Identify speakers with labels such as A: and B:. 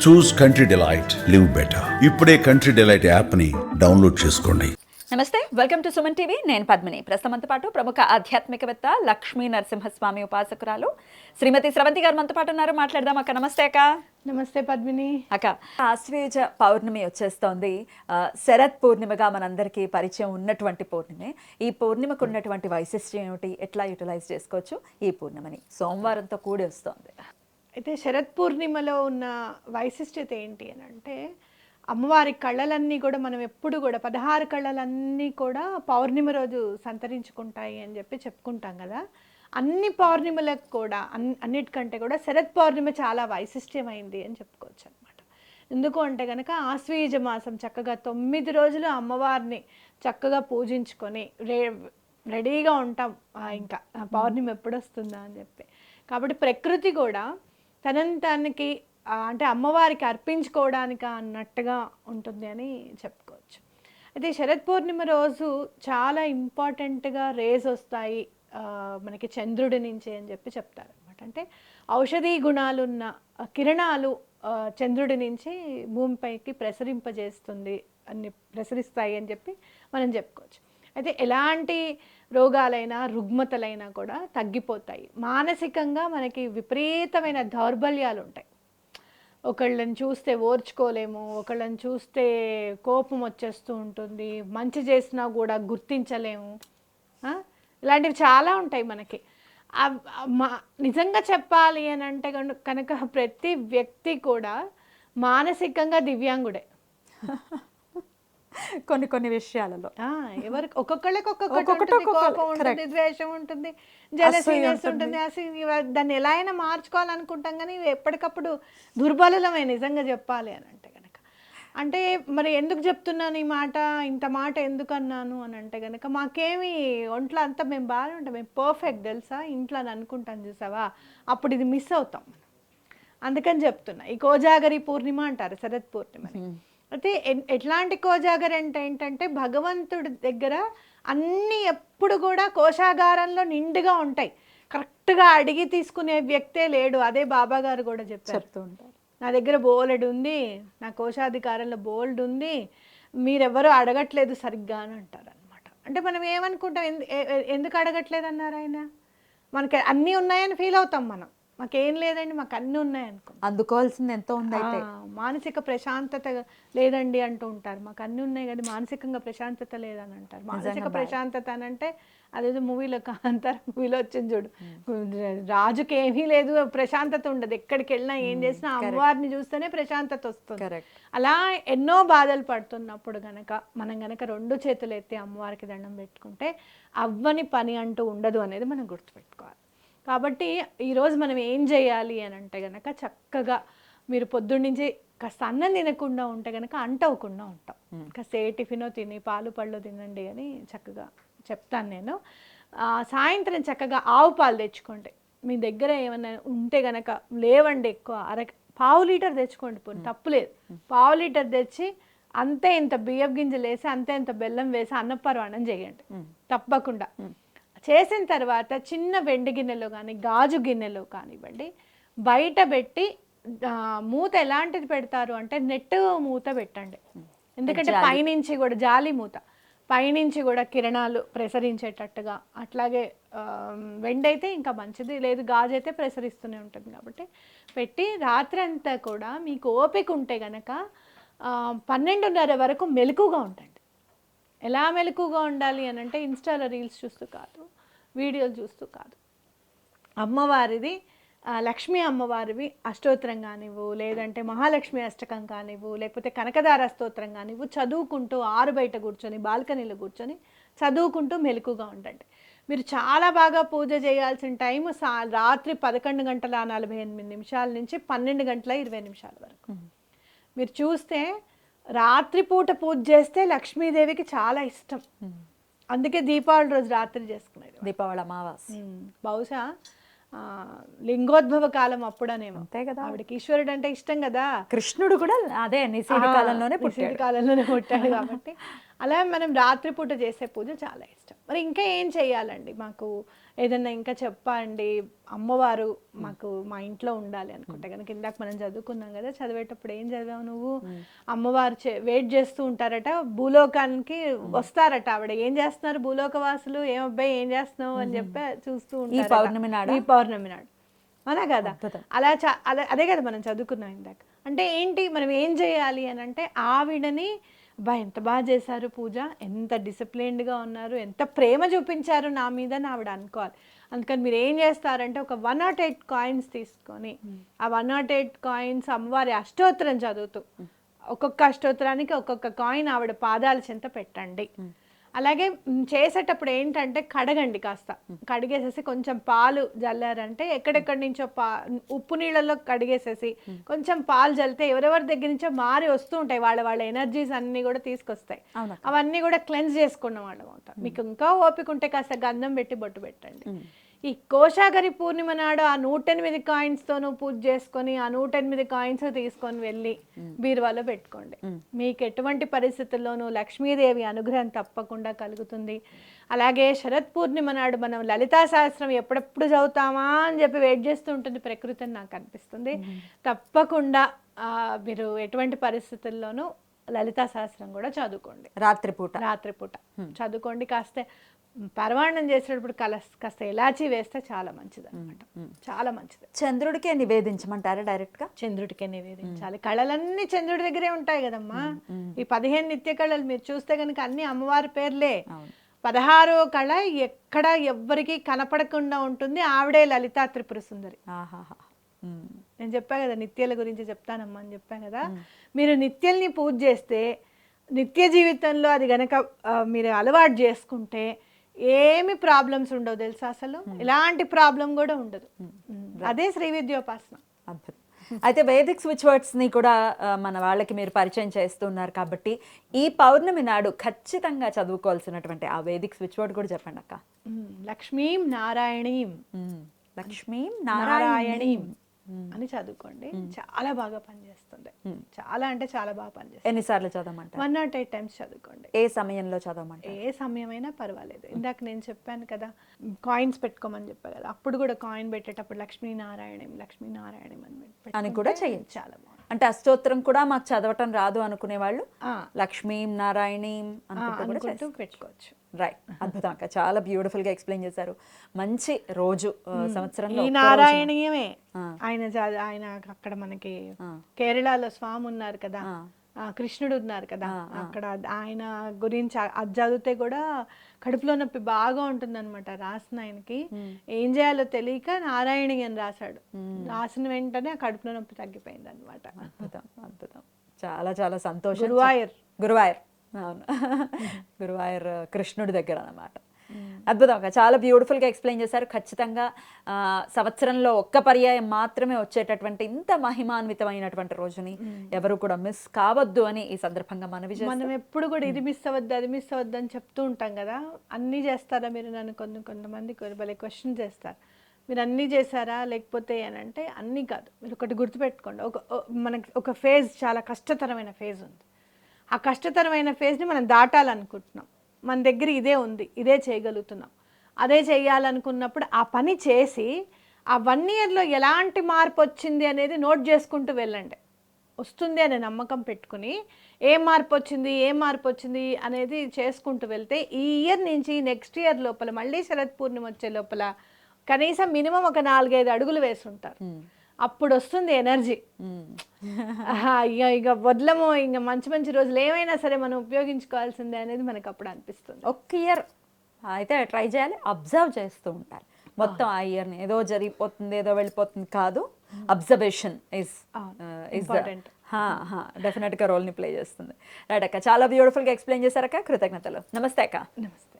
A: చూస్ country delight, live better. ఇప్పుడే country delight యాప్ని download చేసుకోండి.
B: నమస్తే, వెల్కమ్ టు సుమన్ టీవీ. నేను పద్మిని. ప్రస్తుతంతో పాటు ప్రముఖ ఆధ్యాత్మికవేత్త లక్ష్మీ నరసింహస్వామి ఉపాసకురాలు శ్రీమతి స్రవంతి గారు మనతో పాటు ఉన్నారు. మాట్లాడదాం అక్క. నమస్తే అక్క.
C: నమస్తే పద్మిని.
B: అక్క, ఆశ్వేజ పౌర్ణమి వచ్చేస్తోంది. శరత్ పూర్ణిమగా మనందరికీ పరిచయం ఉన్నటువంటి పూర్ణిమే. ఈ పూర్ణిమకు ఉన్నటువంటి వైశిష్ట్యం ఏమిటి, ఎట్లా యూటిలైజ్ చేసుకోవచ్చు ఈ పూర్ణిమని? సోమవారంతో కూడి వస్తోంది.
C: అయితే శరత్ పూర్ణిమలో ఉన్న వైశిష్ట్యత ఏంటి అని అంటే, అమ్మవారి కళ్ళలన్నీ కూడా మనం ఎప్పుడు కూడా 16 కళ్ళలన్నీ కూడా పౌర్ణిమ రోజు సంతరించుకుంటాయి అని చెప్పి చెప్పుకుంటాం కదా. అన్ని పౌర్ణిమలకు కూడా అన్నిటికంటే కూడా శరత్ పౌర్ణిమ చాలా వైశిష్ట్యమైంది అని చెప్పుకోవచ్చు అనమాట. ఎందుకు అంటే కనుక ఆశ్వీజ మాసం చక్కగా 9 రోజులు అమ్మవారిని చక్కగా పూజించుకొని రెడీగా ఉంటాం ఇంకా పౌర్ణిమ ఎప్పుడు వస్తుందా అని చెప్పి. కాబట్టి ప్రకృతి కూడా తనకి అంటే అమ్మవారికి అర్పించుకోవడానికి అన్నట్టుగా ఉంటుంది అని చెప్పుకోవచ్చు. అయితే శరత్ పూర్ణిమ రోజు చాలా ఇంపార్టెంట్గా రేస్ వస్తాయి మనకి చంద్రుడి నుంచి అని చెప్పి చెప్తారు అనమాట. అంటే ఔషధీ గుణాలున్న కిరణాలు చంద్రుడి నుంచి భూమిపైకి ప్రసరిస్తాయి అని చెప్పి మనం చెప్పుకోవచ్చు. అయితే ఎలాంటి రోగాలైనా రుగ్మతలైనా కూడా తగ్గిపోతాయి. మానసికంగా మనకి విపరీతమైన దౌర్బల్యాలు ఉంటాయి. ఒకళ్ళని చూస్తే ఓర్చుకోలేము, ఒకళ్ళని చూస్తే కోపం వచ్చేస్తూ ఉంటుంది, మంచి చేసినా కూడా గుర్తించలేము. ఇలాంటివి చాలా ఉంటాయి మనకి. నిజంగా చెప్పాలి అని అంటే కనుక ప్రతి వ్యక్తి కూడా మానసికంగా దివ్యాంగుడే
B: కొన్ని విషయాలలో.
C: ఎవరికి ఒక్కొక్కళ్ళకి కోపం ఉంటుంది, ద్వేషం ఉంటుంది, జలసీనెస్ ఉంటుంది. దాన్ని ఎలా అయినా మార్చుకోవాలనుకుంటాం కానీ ఎప్పటికప్పుడు దుర్బలమే నిజంగా చెప్పాలి అని అంటే కనుక. అంటే మరి ఎందుకు చెప్తున్నాను ఈ మాట, ఇంత మాట ఎందుకు అన్నాను అని అంటే కనుక, మాకేమి ఒంట్లో అంతా మేము బాగానే ఉంటాం, మేము పర్ఫెక్ట్ తెలుసా ఇంట్లో అని అనుకుంటాం చూసావా, అప్పుడు ఇది మిస్ అవుతాం. అందుకని చెప్తున్నా. ఈ కోజాగరి పూర్ణిమ అంటారు శరత్ పూర్ణిమ. అయితే ఎట్లాంటి కోజాగరి అంటే ఏంటంటే, భగవంతుడి దగ్గర అన్నీ ఎప్పుడు కూడా కోశాగారంలో నిండుగా ఉంటాయి. కరెక్ట్గా అడిగి తీసుకునే వ్యక్తే లేడు. అదే బాబా గారు కూడా చెప్తూ ఉంటారు, నా దగ్గర బోలెడు ఉంది, నా కోశాధికారంలో బోల్డ్ ఉంది, మీరెవరూ అడగట్లేదు సరిగ్గా అని అంటారు అనమాట. అంటే మనం ఏమనుకుంటాం, ఎందుకు అడగట్లేదు అన్నారు ఆయన? మనకి అన్నీ ఉన్నాయని ఫీల్ అవుతాం మనం. మాకేం లేదండి, మాకు అన్నీ ఉన్నాయనుకో,
B: అందుకోవాల్సింది ఎంతో ఉంది. అయితే
C: మానసిక ప్రశాంతత లేదండి అంటూ ఉంటారు. మాకు అన్నీ ఉన్నాయి కానీ మానసికంగా ప్రశాంతత లేదని అంటారు. మానసిక ప్రశాంతత అని అంటే అదేదో మూవీలో కాంతార మూవీలో వచ్చింది చూడు, రాజుకి ఏమీ లేదు, ప్రశాంతత ఉండదు, ఎక్కడికి వెళ్ళినా ఏం చేసినా అమ్మవారిని చూస్తేనే ప్రశాంతత వస్తుంది. అలా ఎన్నో బాధలు పడుతున్నప్పుడు మనం గనక 2 చేతులు ఎత్తి అమ్మవారికి దండం పెట్టుకుంటే అవ్వని పని అంటూ ఉండదు అనేది మనం గుర్తుపెట్టుకోవాలి. కాబట్టి ఈరోజు మనం ఏం చేయాలి అని అంటే కనుక, చక్కగా మీరు పొద్దున్నుంచి కాస్త అన్నం తినకుండా ఉంటే కనుక అంటవకుండా ఉంటాం. కాస్త ఏ టిఫినో తిని పాలు పళ్ళు తినండి అని చక్కగా చెప్తాను నేను. సాయంత్రం చక్కగా ఆవు పాలు తెచ్చుకోండి. మీ దగ్గర ఏమైనా ఉంటే కనుక, లేవండి ఎక్కువ, పావు లీటర్ తెచ్చుకోండి, తప్పులేదు. పావు లీటర్ తెచ్చి అంతే ఇంత బియ్యం గింజలు వేసి అంతే ఇంత బెల్లం వేసి అన్నపరవాణం చేయండి తప్పకుండా. చేసిన తర్వాత చిన్న వెండి గిన్నెలో కానీ గాజు గిన్నెలో కానివ్వండి బయట పెట్టి, మూత ఎలాంటిది పెడతారు అంటే నెట్ మూత పెట్టండి. ఎందుకంటే పైనుంచి కూడా జాలి మూత, పైనుంచి కూడా కిరణాలు ప్రసరించేటట్టుగా. అట్లాగే వెండి అయితే ఇంకా మంచిది, లేదు గాజు అయితే ప్రసరిస్తూనే ఉంటుంది. కాబట్టి పెట్టి రాత్రి అంతా కూడా మీకు ఓపిక ఉంటే కనుక 12:30 వరకు మెలకుగా ఉండండి. ఎలా మెలకుగా ఉండాలి అని అంటే, ఇన్స్టాలో రీల్స్ చూస్తూ కాదు, వీడియోలు చూస్తూ కాదు, అమ్మవారిది లక్ష్మీ అమ్మవారివి అష్టోత్తరం కానివ్వు, లేదంటే మహాలక్ష్మి అష్టకం కానివ్వు, లేకపోతే కనకదార స్తోత్రం కానివ్వు చదువుకుంటూ ఆరు బయట కూర్చొని బాల్కనీలో కూర్చొని చదువుకుంటూ మెలకుగా ఉండండి. మీరు చాలా బాగా పూజ చేయాల్సిన టైం రాత్రి 11:48 నుంచి 12:20 వరకు. మీరు చూస్తే రాత్రిపూట పూజ చేస్తే లక్ష్మీదేవికి చాలా ఇష్టం. అందుకే దీపావళి రోజు రాత్రి చేసుకునేది,
B: దీపావళి అమావాస్య.
C: బహుశా లింగోద్భవ కాలం అప్పుడనేమో,
B: అంతే కదా.
C: ఆవిడకి ఈశ్వరుడు అంటే ఇష్టం కదా.
B: కృష్ణుడు కూడా అదే నిషేధ కాలంలోనే
C: పుట్టాడు కాబట్టి అలా మనం రాత్రిపూట చేసే పూజ చాలా ఇష్టం. మరి ఇంకా ఏం చేయాలండి? మాకు ఏదన్నా ఇంకా చెప్పండి. అమ్మవారు మాకు మా ఇంట్లో ఉండాలి అనుకుంటే కనుక ఇందాక మనం చదువుకున్నాం కదా, చదివేటప్పుడు ఏం చదివావు నువ్వు? అమ్మవారు వెయిట్ చేస్తూ ఉంటారట, భూలోకానికి వస్తారట. ఆవిడ ఏం చేస్తున్నారు భూలోక వాసులు, ఏం అబ్బాయి ఏం చేస్తున్నావు అని చెప్పి చూస్తూ ఉంటారు ఈ పౌర్ణమి నాడు, అలా కదా. అలా అదే కదా మనం చదువుకున్నాం ఇందాక. అంటే ఏంటి, మనం ఏం చేయాలి అని అంటే ఆవిడని ఎంత బాగా చేశారు పూజ, ఎంత డిసిప్లిన్డ్గా ఉన్నారు, ఎంత ప్రేమ చూపించారు నా మీద అని ఆవిడ అనుకోవాలి. అందుకని మీరు ఏం చేస్తారంటే ఒక 108 కాయిన్స్ తీసుకొని ఆ 108 కాయిన్స్ అమ్మవారి అష్టోత్తరం చదువుతూ ఒక్కొక్క అష్టోత్తరానికి ఒక్కొక్క కాయిన్ ఆవిడ పాదాల చెంత పెట్టండి. అలాగే చేసేటప్పుడు ఏంటంటే కడగండి, కాస్త కడిగేసేసి కొంచెం పాలు జల్లారంటే ఎక్కడెక్కడి నుంచో ఉప్పు నీళ్ళలో కడిగేసేసి కొంచెం పాలు జల్లితే ఎవరెవరి దగ్గర నుంచో మారి వస్తూ ఉంటాయి, వాళ్ళ ఎనర్జీస్ అన్నీ కూడా తీసుకొస్తాయి. అవన్నీ కూడా క్లెన్స్ చేసుకున్న వాళ్ళం అవుతాం. మీకు ఇంకా ఓపిక ఉంటే కాస్త గంధం పెట్టి బొట్టు పెట్టండి. ఈ కోశాగరి పూర్ణిమ నాడు ఆ 108 కాయిన్స్తోనూ పూజ చేసుకొని ఆ 108 కాయిన్స్ తీసుకొని వెళ్ళి బీరువాలో పెట్టుకోండి. మీకు ఎటువంటి పరిస్థితుల్లోనూ లక్ష్మీదేవి అనుగ్రహం తప్పకుండా కలుగుతుంది. అలాగే శరత్ పూర్ణిమ నాడు మనం లలితా సహస్రం ఎప్పుడెప్పుడు చదువుతామా అని చెప్పి వెయిట్ చేస్తూ ఉంటుంది ప్రకృతి అని నాకు అనిపిస్తుంది. తప్పకుండా మీరు ఎటువంటి పరిస్థితుల్లోనూ లలితా సహస్రం కూడా చదువుకోండి. రాత్రిపూట చదువుకోండి. కాస్త పరమాన్నం చేసేటప్పుడు కాస్త ఎలాచీ వేస్తే చాలా మంచిది అనమాట, చాలా మంచిది.
B: చంద్రుడికే నివేదించమంటారా? డైరెక్ట్ గా చంద్రుడికే
C: నివేదించాలి. కళలన్నీ చంద్రుడి దగ్గరే ఉంటాయి కదమ్మా. ఈ 15 నిత్య కళలు మీరు చూస్తే కనుక అన్ని అమ్మవారి పేర్లే. 16వ కళ ఎక్కడ ఎవ్వరికి కనపడకుండా ఉంటుంది, ఆవిడే లలితా త్రిపుర సుందరి. నేను చెప్పా కదా నిత్యాల గురించి చెప్తానమ్మా అని చెప్పా కదా. మీరు నిత్యల్ని పూజ చేస్తే నిత్య జీవితంలో అది గనక మీరు అలవాటు చేసుకుంటే ఏమి ప్రాబ్లమ్స్ ఉండవు తెలుసా, అసలు ఎలాంటి ప్రాబ్లం కూడా ఉండదు. అదే శ్రీ విద్యోపాసన.
B: అద్భుతం. అయితే వేదిక్ స్విచ్ వర్డ్స్ ని కూడా మన వాళ్ళకి మీరు పరిచయం చేస్తున్నారు కాబట్టి ఈ పౌర్ణమి నాడు ఖచ్చితంగా చదువుకోవాల్సినటువంటి ఆ వేదిక్ స్విచ్ వర్డ్ కూడా చెప్పండి అక్క.
C: లక్ష్మీం నారాయణీం.
B: లక్ష్మీం నారాయణీం
C: అని చదువుకోండి, చాలా బాగా పనిచేస్తుంది. చాలా అంటే చాలా బాగా పనిచేస్తుంది.
B: ఎన్నిసార్లు చదవమంటారు?
C: 108 టైమ్స్ చదువుకోండి.
B: ఏ సమయంలో చదవమంటారు?
C: ఏ సమయమైనా పర్వాలేదు. ఇందాక నేను చెప్పాను కదా కాయిన్స్ పెట్టుకోమని చెప్పా కదా, అప్పుడు కూడా కాయిన్ పెట్టేటప్పుడు లక్ష్మీనారాయణం అని
B: కూడా చెయ్యొచ్చు.
C: చాలా బాగుంది.
B: అంటే అష్టోత్తరం కూడా మాకు చదవటం రాదు అనుకునే వాళ్ళు లక్ష్మీం నారాయణీం అనుకుంటూ
C: పెట్టుకోవచ్చు.
B: రైట్. అద్భుతం అక్క, చాలా బ్యూటిఫుల్ గా ఎక్స్ప్లెయిన్ చేశారు. మంచి రోజు సంవత్సరంలో
C: ఈ నారాయణీయమే. ఆయన అక్కడ మనకి కేరళలో స్వామి ఉన్నారు కదా, కృష్ణుడు ఉన్నారు కదా, అక్కడ ఆయన గురించి అది చదివితే కూడా కడుపులో నొప్పి బాగా ఉంటుంది అనమాట. రాసిన ఆయనకి ఏం చేయాలో తెలియక నారాయణి అని రాశాడు. రాసిన వెంటనే ఆ కడుపులో నొప్పి తగ్గిపోయింది అనమాట.
B: అద్భుతం అద్భుతం, చాలా చాలా సంతోషం.
C: గురువాయూర్
B: అవును, గురువాయూర్ కృష్ణుడి దగ్గర అన్నమాట. అద్భుతంగా చాలా బ్యూటిఫుల్గా ఎక్స్ప్లెయిన్ చేశారు. ఖచ్చితంగా సంవత్సరంలో ఒక్క పర్యాయం మాత్రమే వచ్చేటటువంటి ఇంత మహిమాన్వితమైనటువంటి రోజుని ఎవరు కూడా మిస్ కావద్దు అని ఈ సందర్భంగా మనం
C: ఎప్పుడు కూడా ఇది మిస్ అవ్వద్దు అది మిస్ అవ్వద్దు అని చెప్తూ ఉంటాం కదా. అన్నీ చేస్తారా మీరు? నన్ను కొంతమంది భలే క్వశ్చన్ చేస్తారు, మీరు అన్నీ చేశారా లేకపోతే అని అంటే అన్నీ కాదు. మీరు ఒకటి గుర్తుపెట్టుకోండి, మనకి ఒక ఫేజ్, చాలా కష్టతరమైన ఫేజ్ ఉంది. ఆ కష్టతరమైన ఫేజ్ని మనం దాటాలనుకుంటున్నాం, మన దగ్గర ఇదే ఉంది, ఇదే చేయగలుగుతున్నాం. అదే చేయాలనుకున్నప్పుడు ఆ పని చేసి ఆ 1 ఇయర్లో ఎలాంటి మార్పు వచ్చింది అనేది నోట్ చేసుకుంటూ వెళ్ళండి. వస్తుంది అనే నమ్మకం పెట్టుకుని ఏం మార్పు వచ్చింది అనేది చేసుకుంటూ వెళ్తే ఈ ఇయర్ నుంచి నెక్స్ట్ ఇయర్ లోపల మళ్ళీ శరత్ పూర్ణిమ వచ్చే లోపల కనీసం మినిమం ఒక 4-5 అడుగులు వేసుంటారు. అప్పుడు వస్తుంది ఎనర్జీ. ఇక వదలము, ఇంకా మంచి రోజులు ఏమైనా సరే మనం ఉపయోగించుకోవాల్సిందే అనేది మనకు అప్పుడు అనిపిస్తుంది.
B: ఒక్క ఇయర్ అయితే ట్రై చేయాలి, అబ్జర్వ్ చేస్తూ ఉంటారు. మొత్తం ఆ ఇయర్ని ఏదో జరిగిపోతుంది ఏదో వెళ్ళిపోతుంది కాదు, అబ్జర్వేషన్ ఇస్ ఇంపార్టెంట్. డెఫినెట్గా రోల్ని ప్లే చేస్తుంది. రైట్ అక్క, చాలా బ్యూటిఫుల్గా ఎక్స్ప్లెయిన్ చేశారక్క, కృతజ్ఞతలు. నమస్తే అక్క.
C: నమస్తే.